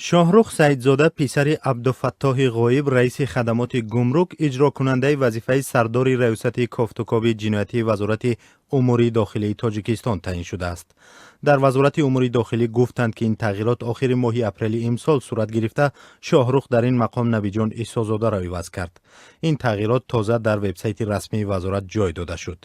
شاهرخ سعیدزاده پسر عبدالفتاح غایب رئیس خدمات گمرک اجرا کننده وظیفه سردار ریاست کافتوکاوی جنایتی وزارت امور داخلی تاجیکستان تعیین شده است. در وزارت امور داخلی گفتند که این تغییرات آخر ماه اپریل امسال صورت گرفته. شاهرخ در این مقام نویجان عیسی‌زاده را عوض کرد. این تغییرات تازه در وبسایت رسمی وزارت جای داده شد.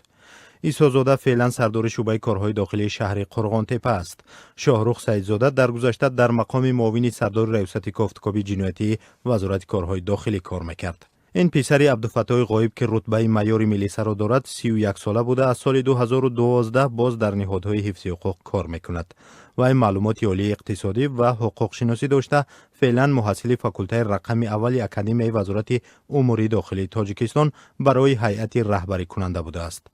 عیسی‌زاده فعلا سردار شعبه کارهای داخلی شهر قرغانتپه است. شاهرخ سعیدزاده در گذشته در مقام معاون سردار ریاست کافتوکاوی جنایتی وزارت کارهای داخلی کار میکرد. این پسر عبدالفتاح غایب که رتبه معیار ملیسه را دارد 31 ساله بوده از سال 2012 باز در نهادهای حفظ حقوق کار میکند. و معلومات عالی اقتصادی و حقوق شناسی داشته. فعلا محصل فاکولته رقم اول اکادمی وزارت امور داخلی تاجیکستان برای هیئت رهبری کننده بوده است.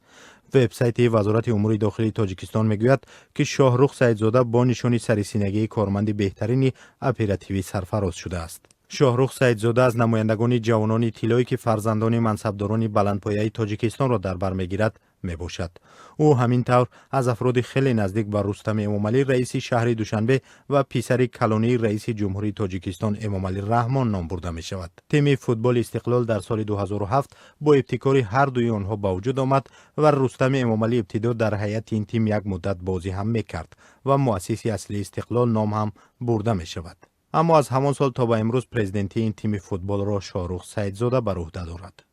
وبسایت وزارت امور داخلی تاجیکستان میگوید که شاهرخ سعیدزاده با نشان سرسینگی کارمند بهترین اپراتیوی سرفراز شده است. شاهرخ سعیدزاده از نمایندگان جوانان طلایی که فرزندان منصبداران بلندپایه تاجیکستان را در بر میگیرد میباشد. او همین طور از افراد خیلی نزدیک به رستم امامعلی رئیس شهر دوشنبه و پسر کلانی رئیس جمهوری تاجیکستان امامعلی رحمان نام برده می شود. تیم فوتبال استقلال در سال 2007 با ابتکار هر دوی آنها به وجود آمد و رستم امامعلی ابتدا در هیئت این تیم یک مدت بازی هم میکرد و مؤسس اصلی استقلال نام هم برده می شود. اما از همان سال تا به امروز پرزیدنتی این تیم فوتبال را شاهرخ سعیدزاده بر عهده دارد.